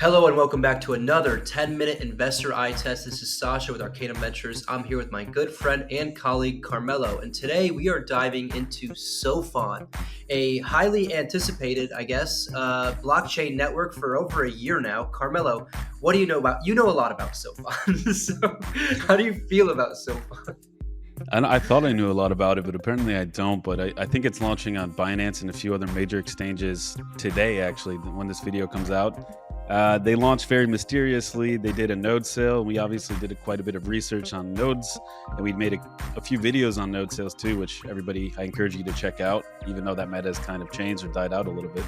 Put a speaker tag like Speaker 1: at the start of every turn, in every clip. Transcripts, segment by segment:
Speaker 1: Hello and welcome back to another 10-minute investor eye test. This is Sasha with Arcanum Ventures. I'm here with my good friend and colleague Carmelo, and today we are diving into Sophon, a highly anticipated, blockchain network for over a year now. Carmelo, what do you know about? You know a lot about Sophon, so how do you feel about Sophon?
Speaker 2: And I thought I knew a lot about it, but apparently I don't. But I think it's launching on Binance and a few other major exchanges today, actually, when this video comes out. They launched very mysteriously. They did a node sale. We obviously did quite a bit of research on nodes, and we'd made a few videos on node sales too, which I encourage you to check out, even though that meta has kind of changed or died out a little bit.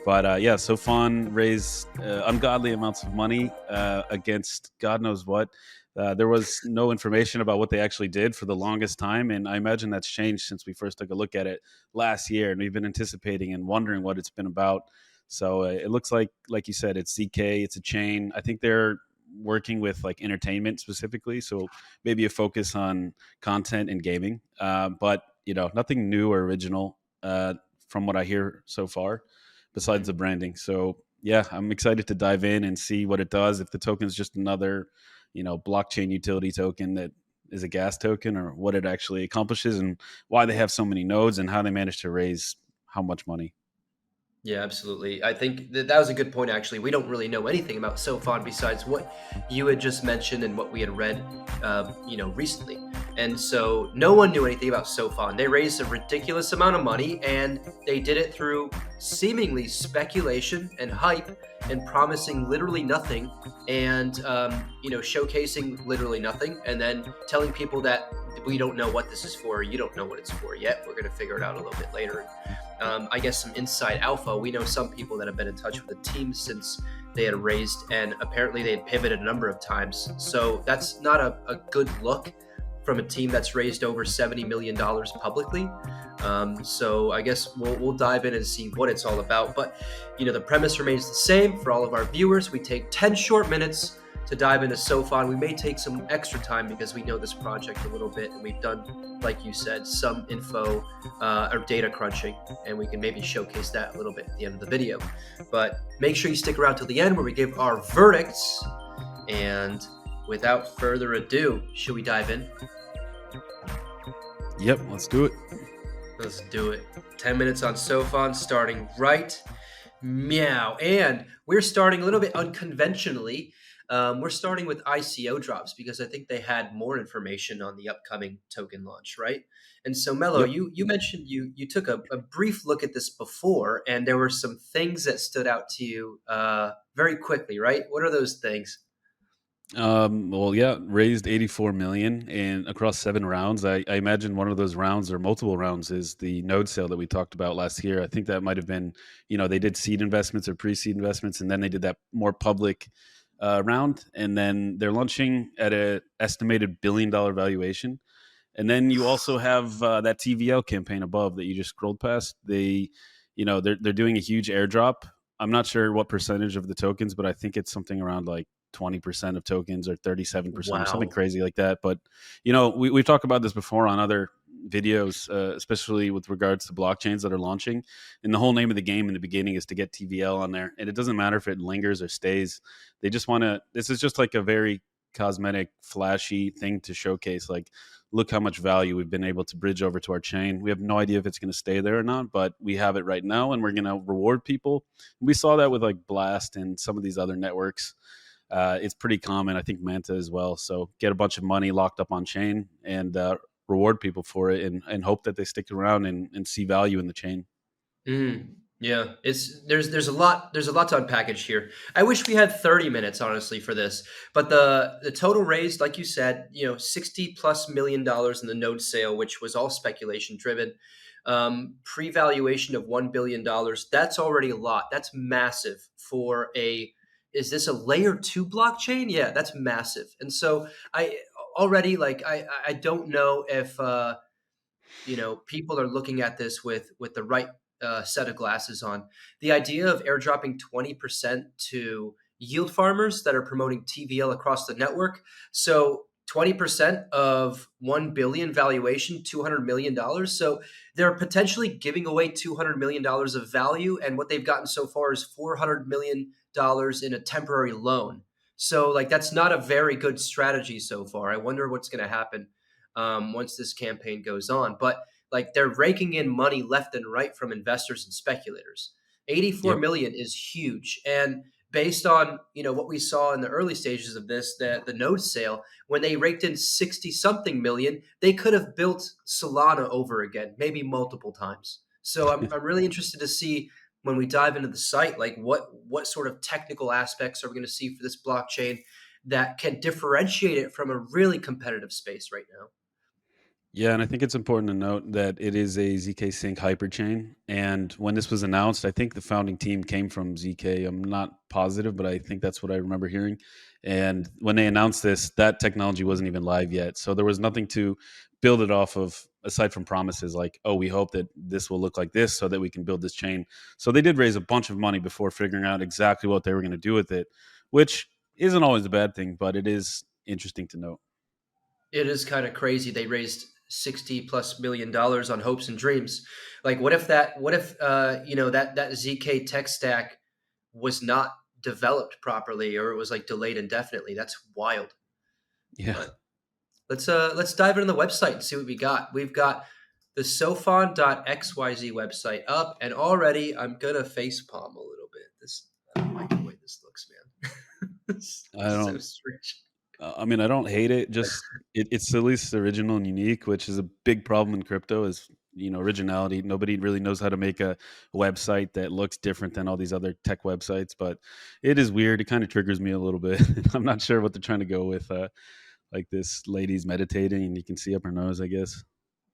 Speaker 2: But yeah, Sophon raised ungodly amounts of money against God knows what. There was no information about what they actually did for the longest time, and I imagine that's changed since we first took a look at it last year, and we've been anticipating and wondering what it's been about. So it looks like you said, it's ZK, it's a chain. I think they're working with like entertainment specifically, so maybe a focus on content and gaming, but nothing new or original from what I hear so far, besides the branding. So yeah, I'm excited to dive in and see what it does. If the token's just another blockchain utility token that is a gas token, or what it actually accomplishes and why they have so many nodes and how they managed to raise how much money.
Speaker 1: Yeah, absolutely. I think that was a good point, actually. We don't really know anything about Sophon besides what you had just mentioned and what we had read, recently. And so no one knew anything about Sophon. They raised a ridiculous amount of money, and they did it through seemingly speculation and hype and promising literally nothing and, showcasing literally nothing and then telling people that we don't know what this is for. You don't know what it's for yet. We're going to figure it out a little bit later. I guess some inside alpha. We know some people that have been in touch with the team since they had raised, and apparently they had pivoted a number of times. So that's not a good look from a team that's raised over $70 million publicly. So I guess we'll dive in and see what it's all about. But, the premise remains the same for all of our viewers. We take 10 short minutes to dive into Sophon. We may take some extra time because we know this project a little bit, and we've done, like you said, some info or data crunching, and we can maybe showcase that a little bit at the end of the video. But make sure you stick around till the end where we give our verdicts. And without further ado, should we dive in?
Speaker 2: Yep, let's do it.
Speaker 1: Let's do it. 10 minutes on Sophon, starting right meow. And we're starting a little bit unconventionally. We're starting with ICO drops because I think they had more information on the upcoming token launch, right? And so, Mello,
Speaker 2: Yep.
Speaker 1: you mentioned you took a brief look at this before, and there were some things that stood out to you very quickly, right? What are those things?
Speaker 2: Well, yeah, raised 84 million and across 7 rounds. I imagine one of those rounds or multiple rounds is the node sale that we talked about last year. I think that might have been, they did seed investments or pre-seed investments, and then they did that more public round, and then they're launching at a estimated $1 billion valuation. And then you also have that TVL campaign above that you just scrolled past. They're doing a huge airdrop. I'm not sure what percentage of the tokens, but I think it's something around like 20% of tokens or 37% or something
Speaker 1: Wow.
Speaker 2: crazy like that. But we've talked about this before on other videos, especially with regards to blockchains that are launching. And the whole name of the game in the beginning is to get TVL on there, and it doesn't matter if it lingers or stays. They just want to. This is just like a very cosmetic, flashy thing to showcase. Like, look how much value we've been able to bridge over to our chain. We have no idea if it's going to stay there or not, but we have it right now, and we're going to reward people. We saw that with like Blast and some of these other networks. It's pretty common. I think Manta as well. So get a bunch of money locked up on chain and reward people for it, and hope that they stick around and see value in the chain.
Speaker 1: Yeah, there's a lot to unpackage here. I wish we had 30 minutes honestly for this, but the total raised, like you said, 60+ million in the node sale, which was all speculation driven. Pre-valuation of $1 billion. That's already a lot. That's massive for a. Is this a layer two blockchain? Yeah, that's massive. And so I already I don't know if people are looking at this with the right set of glasses on. The idea of airdropping 20% to yield farmers that are promoting TVL across the network. So 20% of 1 billion valuation, $200 million. So they're potentially giving away $200 million of value, and what they've gotten so far is $400 million in a temporary loan. So like that's not a very good strategy so far. I wonder what's going to happen once this campaign goes on. But like they're raking in money left and right from investors and speculators. 84
Speaker 2: Yep.
Speaker 1: million is huge, and based on what we saw in the early stages of this, the node sale, when they raked in 60 something million, they could have built Solana over again, maybe multiple times. So I'm really interested to see when we dive into the site, like what sort of technical aspects are we going to see for this blockchain that can differentiate it from a really competitive space right now.
Speaker 2: Yeah, and I think it's important to note that it is a ZK Sync hyperchain. And when this was announced, I think the founding team came from ZK. I'm not positive, but I think that's what I remember hearing. And when they announced this, that technology wasn't even live yet. So there was nothing to build it off of aside from promises like, oh, we hope that this will look like this so that we can build this chain. So they did raise a bunch of money before figuring out exactly what they were going to do with it, which isn't always a bad thing, but it is interesting to note.
Speaker 1: It is kind of crazy. They raised 60 plus $1 million on hopes and dreams. Like what if that ZK tech stack was not developed properly, or it was like delayed indefinitely? That's wild.
Speaker 2: Yeah.
Speaker 1: But let's dive into the website and see what we got. We've got the Sophon.xyz website up, and already I'm gonna facepalm a little bit. This I don't like the way this looks, man. It's
Speaker 2: I
Speaker 1: so
Speaker 2: don't
Speaker 1: strange.
Speaker 2: I mean, I don't hate it. Just it's at least original and unique, which is a big problem in crypto. Is originality. Nobody really knows how to make a website that looks different than all these other tech websites. But it is weird. It kind of triggers me a little bit. I'm not sure what they're trying to go with. Like this lady's meditating, and you can see up her nose. I guess.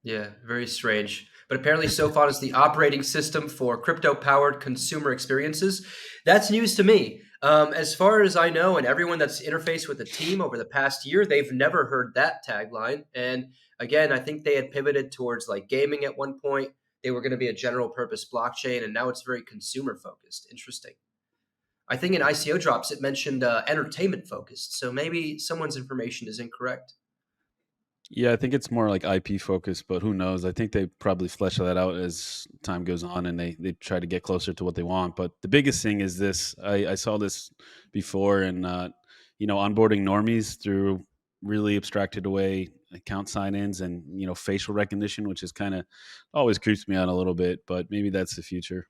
Speaker 1: Yeah, very strange. But apparently, Sophon is the operating system for crypto powered consumer experiences. That's news to me. As far as I know, and everyone that's interfaced with the team over the past year, they've never heard that tagline. And again, I think they had pivoted towards like gaming at one point. They were going to be a general purpose blockchain, and now it's very consumer focused. Interesting. I think in ICO drops, it mentioned entertainment focused. So maybe someone's information is incorrect.
Speaker 2: Yeah, I think it's more like IP focused, but who knows? I think they probably flesh that out as time goes on, and they try to get closer to what they want. But the biggest thing is this: I saw this before, and onboarding normies through really abstracted away account sign-ins and facial recognition, which is kind of always creeps me out a little bit. But maybe that's the future.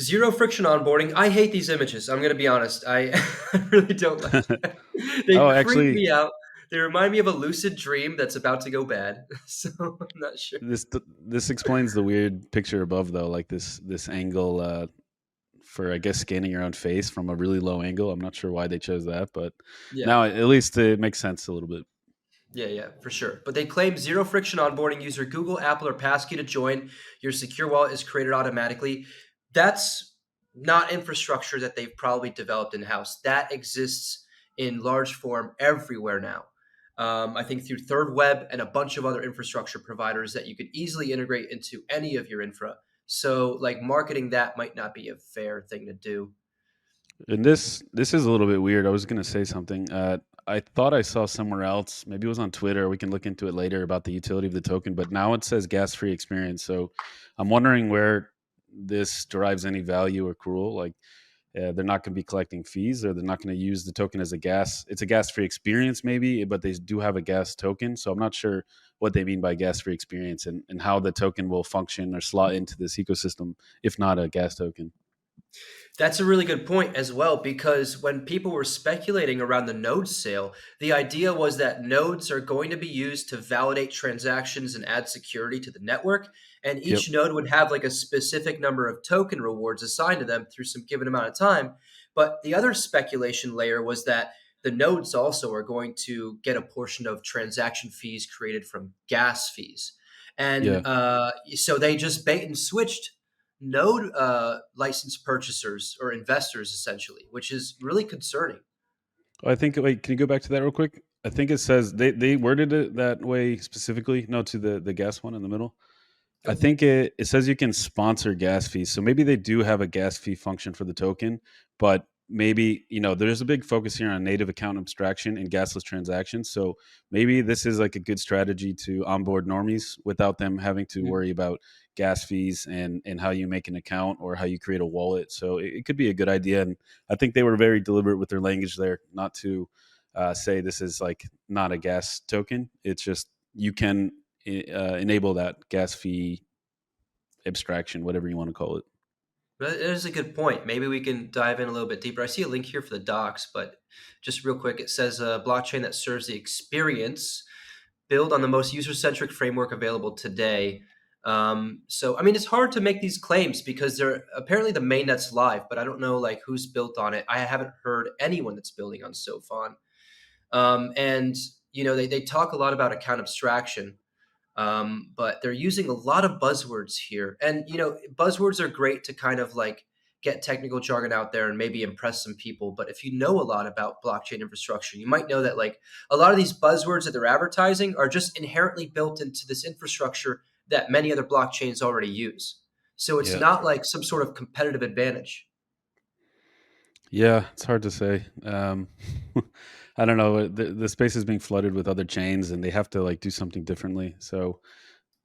Speaker 1: Zero friction onboarding. I hate these images. I'm going to be honest. I really don't like that. They
Speaker 2: Oh,
Speaker 1: creep
Speaker 2: actually,
Speaker 1: me out. They remind me of a lucid dream that's about to go bad. So I'm not sure.
Speaker 2: this explains the weird picture above, though, like this angle. For I guess scanning your own face from a really low angle. I'm not sure why they chose that, but
Speaker 1: Yeah.
Speaker 2: now at least it makes sense a little bit.
Speaker 1: Yeah, yeah, for sure. But they claim zero friction onboarding. User Google, Apple, or Passkey to join. Your secure wallet is created automatically. That's not infrastructure that they've probably developed in house. That exists in large form everywhere now. I think through Third Web and a bunch of other infrastructure providers that you could easily integrate into any of your infra. So, like, marketing that might not be a fair thing to do.
Speaker 2: And this is a little bit weird. I was going to say something. I thought I saw somewhere else. Maybe it was on Twitter. We can look into it later about the utility of the token. But now it says gas free experience. So I'm wondering where this derives any value or accrual. Like they're not going to be collecting fees, or they're not going to use the token as a gas. It's a gas free experience, maybe, but they do have a gas token. So I'm not sure what they mean by gas free experience and how the token will function or slot into this ecosystem, if not a gas token.
Speaker 1: That's a really good point as well, because when people were speculating around the node sale, the idea was that nodes are going to be used to validate transactions and add security to the network. And
Speaker 2: Yep.
Speaker 1: each node would have like a specific number of token rewards assigned to them through some given amount of time. But the other speculation layer was that the nodes also are going to get a portion of transaction fees created from gas fees. And
Speaker 2: Yeah.
Speaker 1: so they just bait and switched node licensed purchasers or investors essentially, which is really concerning.
Speaker 2: I think. Wait, can you go back to that real quick? I think it says they worded it that way specifically. No, to the gas one in the middle. I
Speaker 1: Go.
Speaker 2: think it says you can sponsor gas fees. So maybe they do have a gas fee function for the token, but maybe, there's a big focus here on native account abstraction and gasless transactions. So maybe this is like a good strategy to onboard normies without them having to
Speaker 1: Mm.
Speaker 2: worry about gas fees and how you make an account or how you create a wallet. So it could be a good idea. And I think they were very deliberate with their language there, not to say this is like not a gas token. It's just you can enable that gas fee abstraction, whatever you want to call it.
Speaker 1: That is a good point. Maybe we can dive in a little bit deeper. I see a link here for the docs, but just real quick, it says a blockchain that serves the experience, build on the most user-centric framework available today. So, I mean, it's hard to make these claims because they're apparently the mainnet's live, but I don't know like who's built on it. I haven't heard anyone that's building on Sophon. And they talk a lot about account abstraction, but they're using a lot of buzzwords here. And buzzwords are great to kind of like get technical jargon out there and maybe impress some people. But if you know a lot about blockchain infrastructure, you might know that like a lot of these buzzwords that they're advertising are just inherently built into this infrastructure that many other blockchains already use. So it's
Speaker 2: Yeah.
Speaker 1: not like some sort of competitive advantage.
Speaker 2: Yeah, it's hard to say. I don't know. The space is being flooded with other chains, and they have to like do something differently. So,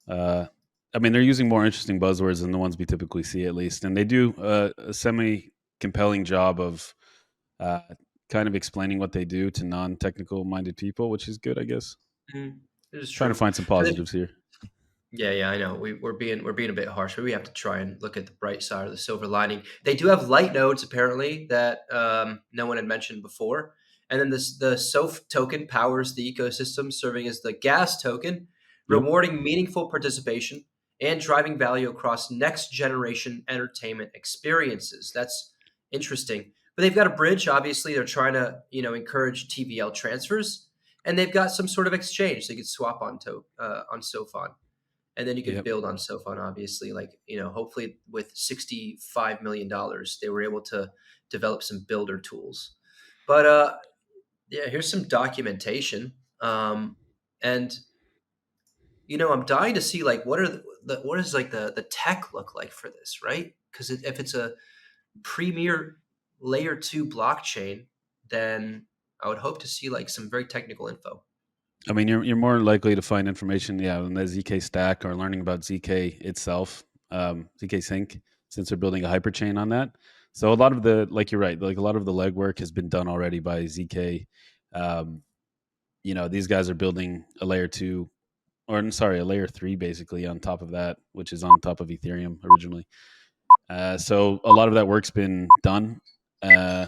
Speaker 2: uh, I mean, they're using more interesting buzzwords than the ones we typically see, at least, and they do a semi compelling job of uh, kind of explaining what they do to non-technical minded people, which is good, I guess.
Speaker 1: Mhm. It is
Speaker 2: Trying to
Speaker 1: true.
Speaker 2: find some
Speaker 1: So they've
Speaker 2: positives here.
Speaker 1: Yeah, yeah, I know. We're being a bit harsh, but we have to try and look at the bright side of the silver lining. They do have light nodes apparently that no one had mentioned before, and then the Soph token powers the ecosystem, serving as the gas token,
Speaker 2: Yep.
Speaker 1: rewarding meaningful participation and driving value across next generation entertainment experiences. That's interesting. But they've got a bridge. Obviously, they're trying to encourage TVL transfers, and they've got some sort of exchange they could swap on Sophon, and then you could
Speaker 2: Yep.
Speaker 1: build on Sophon. Obviously, like hopefully with $65 million, they were able to develop some builder tools. But yeah, here's some documentation, and I'm dying to see like what is like the tech look like for this, right? Because if it's a premier layer 2 blockchain, then I would hope to see like some very technical info.
Speaker 2: I mean, you're more likely to find information, yeah, on the ZK stack or learning about ZK itself, ZK Sync, since they're building a hyperchain on that. So a lot of the, like you're right, like a lot of the legwork has been done already by ZK. Um, these guys are building a layer two, or I'm sorry, a layer three basically on top of that, which is on top of Ethereum originally. So a lot of that work's been done. Uh,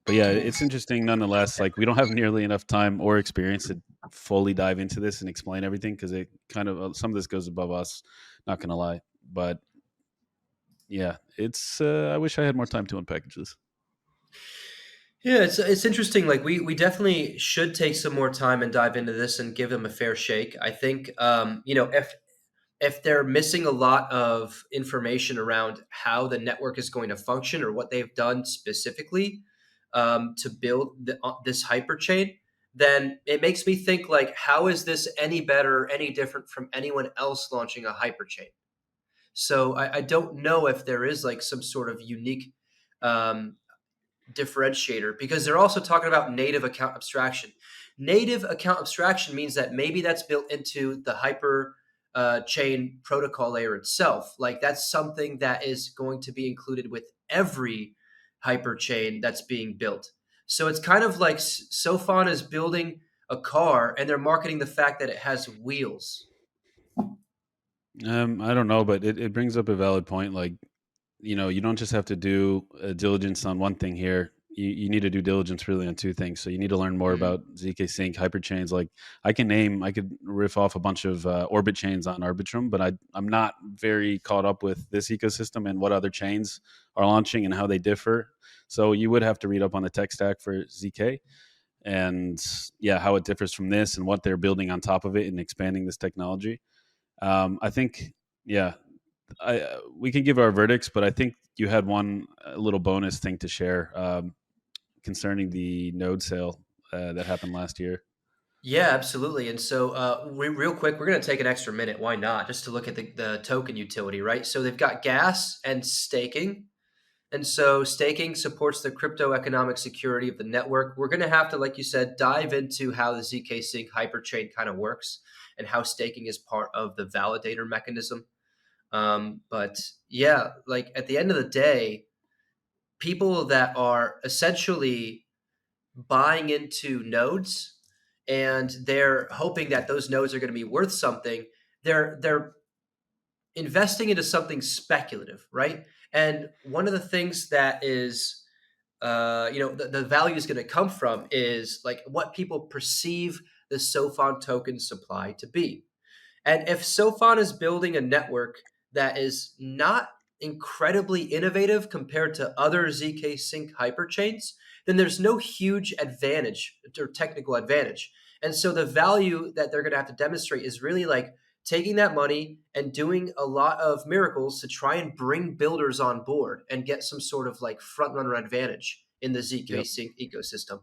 Speaker 2: but yeah, it's interesting nonetheless. Like we don't have nearly enough time or experience to fully dive into this and explain everything because it kind of some of this goes above us. Not gonna lie, but yeah, it's. I wish I had more time to unpackage this.
Speaker 1: Yeah, it's interesting. Like we definitely should take some more time and dive into this and give them a fair shake. I think if they're missing a lot of information around how the network is going to function or what they've done specifically to build this hyperchain, then it makes me think like, how is this any better, any different from anyone else launching a hyperchain? So I don't know if there is like some sort of unique um, differentiator, because they're also talking about native account abstraction. Native account abstraction means that maybe that's built into the hyper chain protocol layer itself. Like that's something that is going to be included with every hyper chain that's being built. So it's kind of like Sophon is building a car and they're marketing the fact that it has wheels.
Speaker 2: I don't know, but it brings up a valid point. Like you don't just have to do diligence on one thing here. You need to do diligence really on two things. So you need to learn more
Speaker 1: Mm.
Speaker 2: about ZK Sync hyperchains. Like I could riff off a bunch of orbit chains on Arbitrum, but I'm not very caught up with this ecosystem and what other chains are launching and how they differ. So you would have to read up on the tech stack for ZK and yeah, how it differs from this and what they're building on top of it and expanding this technology. I think yeah, we can give our verdicts, but I think you had one little bonus thing to share concerning the node sale that happened last year.
Speaker 1: Yeah, absolutely. And so, real quick, we're going to take an extra minute. Why not? Just to look at the token utility, right? So they've got gas and staking. And so staking supports the crypto economic security of the network. We're going to have to, like you said, dive into how the ZK Sync hyperchain kind of works and how staking is part of the validator mechanism. But yeah, like at the end of the day, people that are essentially buying into nodes and they're hoping that those nodes are going to be worth something, they're investing into something speculative, right? And one of the things that is the value is going to come from is like what people perceive the Sophon token supply to be. And if Sophon is building a network that is not incredibly innovative compared to other ZK Sync hyperchains, then there's no huge advantage or technical advantage. And so the value that they're going to have to demonstrate is really like taking that money and doing a lot of miracles to try and bring builders on board and get some sort of like front runner advantage in the ZK
Speaker 2: Yep.
Speaker 1: Sync ecosystem.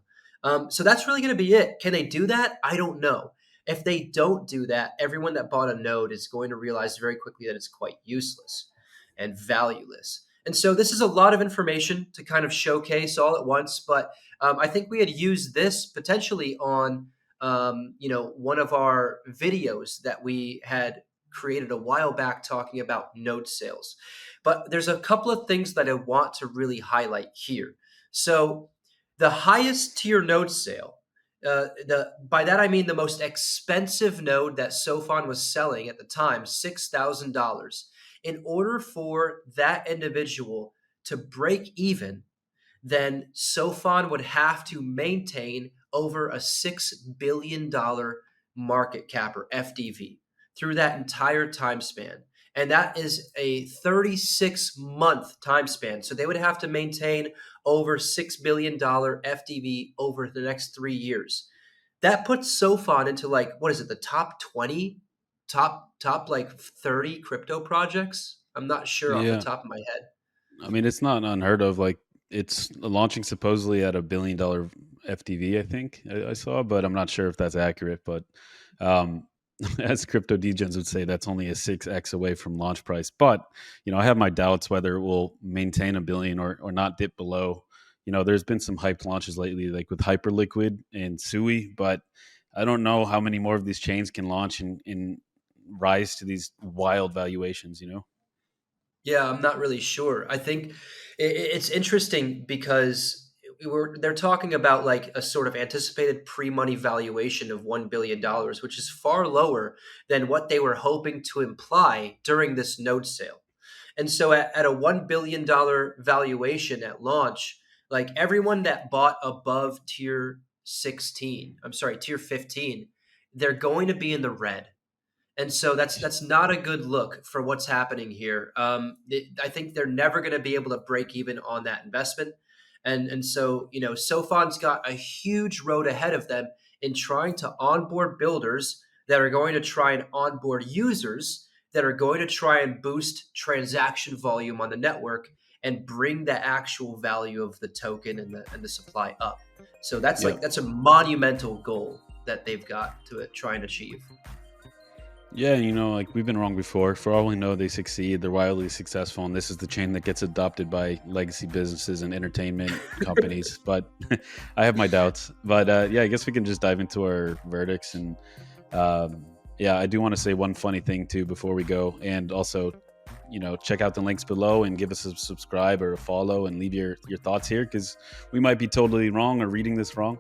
Speaker 1: So that's really going to be it. Can they do that? I don't know. If they don't do that, everyone that bought a node is going to realize very quickly that it's quite useless and valueless. And so this is a lot of information to kind of showcase all at once, but I think we had used this potentially on one of our videos that we had created a while back talking about node sales. But there's a couple of things that I want to really highlight here. So the highest tier node sale, the by that I mean the most expensive node that Sophon was selling at the time, $6,000. In order for that individual to break even, then Sophon would have to maintain over a $6 billion market cap or FDV through that entire time span. And that is a 36-month time span. So they would have to maintain over $6 billion FDV over the next 3 years. That puts Sophon into like, what is it, the top 20, top like 30 crypto projects? I'm not sure off the
Speaker 2: Yeah.
Speaker 1: top of my head.
Speaker 2: I mean, it's not unheard of. Like, it's launching supposedly at $1 billion FTV, I think I saw, but I'm not sure if that's accurate. But um, as crypto degens would say, that's only a 6x away from launch price. But I have my doubts whether it will maintain a billion or not dip below. There's been some hyped launches lately, like with Hyperliquid and Sui, but I don't know how many more of these chains can launch and rise to these wild valuations.
Speaker 1: Yeah, I'm not really sure. I think it's interesting because they're talking about like a sort of anticipated pre-money valuation of $1 billion, which is far lower than what they were hoping to imply during this note sale. And so at a $1 billion valuation at launch, like everyone that bought above tier 16, I'm sorry, tier 15, they're going to be in the red. And so that's not a good look for what's happening here. I think they're never going to be able to break even on that investment, and so Sophon's got a huge road ahead of them in trying to onboard builders that are going to try and onboard users that are going to try and boost transaction volume on the network and bring the actual value of the token and the supply up. So
Speaker 2: Yep.
Speaker 1: that's a monumental goal that they've got to try and achieve.
Speaker 2: Yeah, like we've been wrong before. For all we know, they succeed. They're wildly successful, and this is the chain that gets adopted by legacy businesses and entertainment companies. But I have my doubts. But yeah, I guess we can just dive into our verdicts. And yeah, I do want to say one funny thing too before we go, and also check out the links below and give us a subscribe or a follow and leave your thoughts here, because we might be totally wrong or reading this wrong.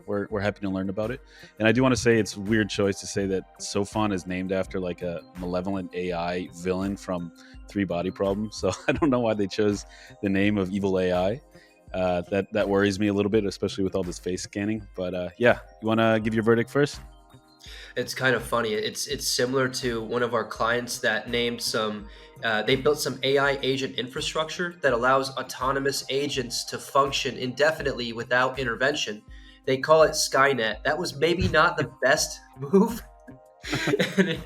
Speaker 2: We're happy to learn about it. And I do want to say it's a weird choice to say that Sophon is named after like a malevolent AI villain from Three Body Problem. So I don't know why they chose the name of evil AI. That worries me a little bit, especially with all this face scanning. But yeah, you want to give your verdict first?
Speaker 1: It's kind of funny. It's similar to one of our clients that named some. They built some AI agent infrastructure that allows autonomous agents to function indefinitely without intervention. They call it Skynet. That was maybe not the best move, and it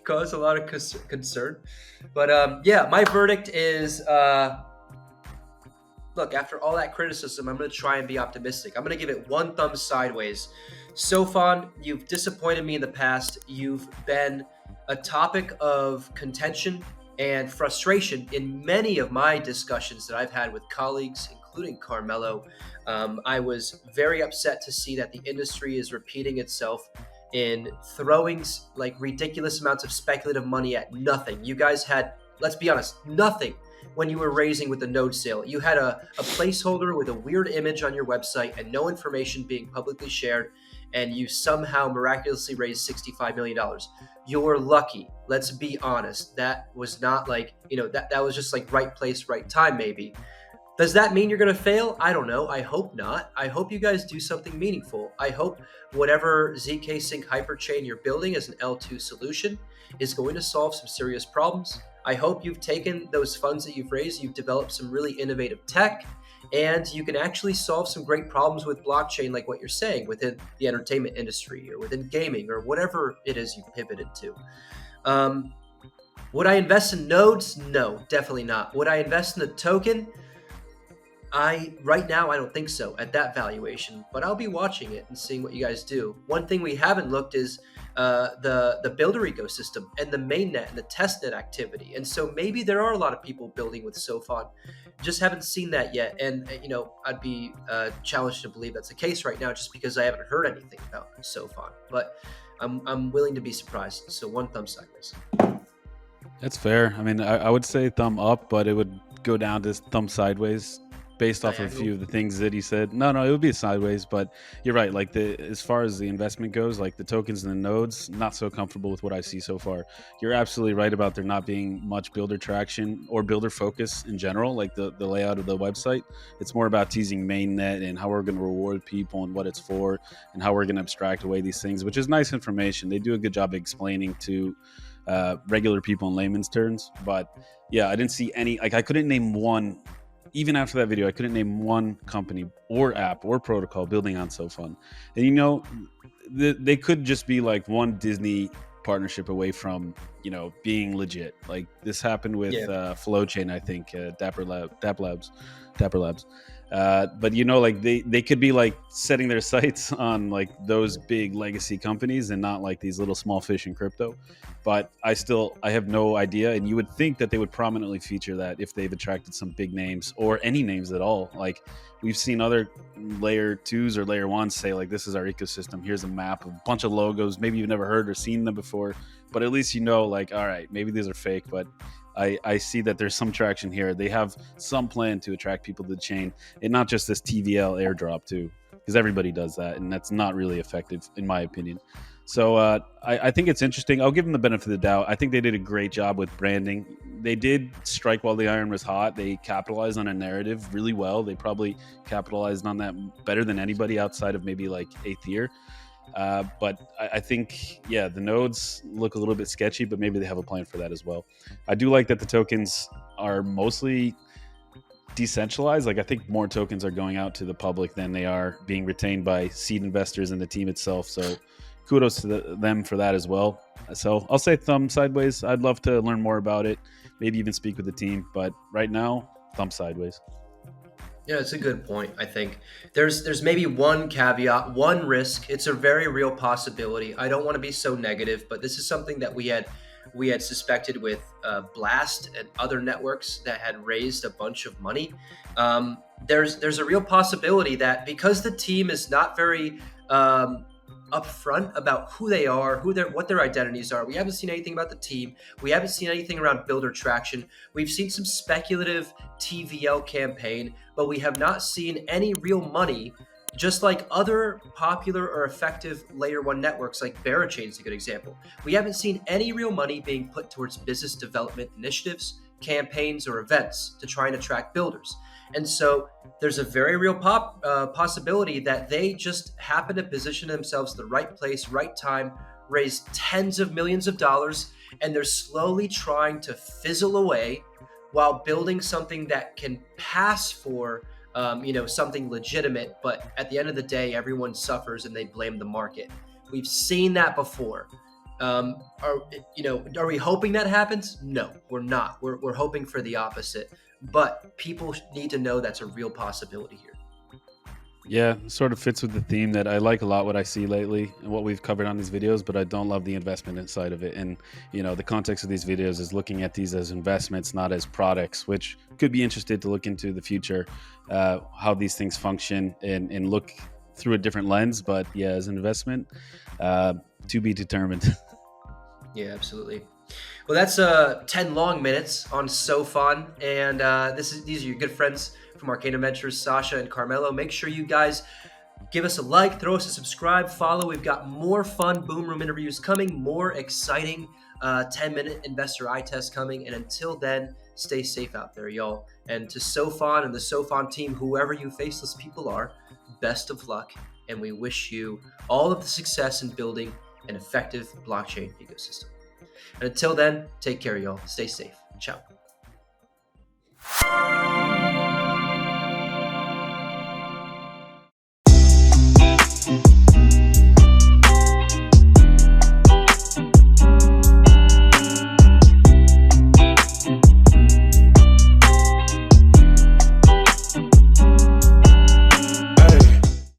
Speaker 1: caused a lot of concern. But yeah, my verdict is look, after all that criticism, I'm going to try and be optimistic. I'm going to give it one thumb sideways. Sophon, you've disappointed me in the past. You've been a topic of contention and frustration in many of my discussions that I've had with colleagues, including Carmelo. I was very upset to see that the industry is repeating itself in throwing like ridiculous amounts of speculative money at nothing. You guys had, let's be honest, nothing when you were raising with the node sale. You had a placeholder with a weird image on your website and no information being publicly shared, and you somehow miraculously raised $65 million. You're lucky. Let's be honest. That was not like, that was just like right place, right time, maybe. Does that mean you're going to fail? I don't know. I hope not. I hope you guys do something meaningful. I hope whatever ZK Sync hyperchain you're building as an L2 solution is going to solve some serious problems. I hope you've taken those funds that you've raised, you've developed some really innovative tech, and you can actually solve some great problems with blockchain, like what you're saying, within the entertainment industry or within gaming or whatever it is you've pivoted to. Would I invest in nodes? No, definitely not. Would I invest in a token? Right now, I don't think so at that valuation, but I'll be watching it and seeing what you guys do. One thing we haven't looked is the builder ecosystem and the mainnet and the testnet activity. And so maybe there are a lot of people building with Sophon. Just haven't seen that yet. And, I'd be challenged to believe that's the case right now just because I haven't heard anything about Sophon. But I'm willing to be surprised. So one thumb sideways.
Speaker 2: That's fair. I mean, I would say thumb up, but it would go down to thumb sideways based off of a few of the things that he said. No, it would be sideways, but you're right. Like as far as the investment goes, like the tokens and the nodes, not so comfortable with what I see so far. You're absolutely right about there not being much builder traction or builder focus in general, like the layout of the website. It's more about teasing mainnet and how we're going to reward people and what it's for and how we're going to abstract away these things, which is nice information. They do a good job explaining to regular people in layman's terms. But yeah, I didn't see any, like I couldn't name one. Even after that video, I couldn't name one company or app or protocol building on Sophon. And they could just be like one Disney partnership away from being legit. Like this happened with Flowchain, I think, Dapper Labs. But like they could be like setting their sights on like those big legacy companies and not like these little small fish in crypto. But I have no idea. And you would think that they would prominently feature that if they've attracted some big names or any names at all. Like we've seen other layer 2s or layer 1s say like, this is our ecosystem. Here's a map of a bunch of logos. Maybe you've never heard or seen them before, but at least like, all right, maybe these are fake, but I see that there's some traction here. They have some plan to attract people to the chain, and not just this TVL airdrop too, because everybody does that, and that's not really effective in my opinion. So I think it's interesting. I'll give them the benefit of the doubt. I think they did a great job with branding. They did strike while the iron was hot. They capitalized on a narrative really well. They probably capitalized on that better than anybody outside of maybe like Aether. But I think, the nodes look a little bit sketchy, but maybe they have a plan for that as well. I do like that the tokens are mostly decentralized. Like I think more tokens are going out to the public than they are being retained by seed investors and the team itself. So kudos to them for that as well. So I'll say thumb sideways. I'd love to learn more about it, maybe even speak with the team. But right now, thumb sideways.
Speaker 1: Yeah, it's a good point. I think there's maybe one caveat, one risk. It's a very real possibility. I don't want to be so negative, but this is something that we had suspected with Blast and other networks that had raised a bunch of money. There's a real possibility that because the team is not very upfront about who they are, what their identities are. We haven't seen anything about the team. We haven't seen anything around builder traction. We've seen some speculative TVL campaign, but we have not seen any real money, just like other popular or effective layer 1 networks like Barachain is a good example. We haven't seen any real money being put towards business development initiatives, campaigns, or events to try and attract builders. And so there's a very real possibility that they just happen to position themselves in the right place, right time, raise tens of millions of dollars, and they're slowly trying to fizzle away while building something that can pass for something legitimate. But at the end of the day, everyone suffers and they blame the market. We've seen that before. Are we hoping that happens? No, we're not. We're hoping for the opposite. But people need to know that's a real possibility here.
Speaker 2: Yeah, sort of fits with the theme that I like a lot what I see lately and what we've covered on these videos, but I don't love the investment inside of it. And, the context of these videos is looking at these as investments, not as products, which could be interested to look into the future, how these things function and look through a different lens. But yeah, as an investment, uh, to be determined.
Speaker 1: Yeah, absolutely. Well, that's 10 long minutes on Sophon, and these are your good friends from Arcanum Ventures, Sasha and Carmelo. Make sure you guys give us a like, throw us a subscribe, follow. We've got more fun Boom Room interviews coming, more exciting 10-minute investor eye test coming. And until then, stay safe out there, y'all. And to Sophon and the Sophon team, whoever you faceless people are, best of luck. And we wish you all of the success in building an effective blockchain ecosystem. And until then, take care, y'all. Stay safe. Ciao.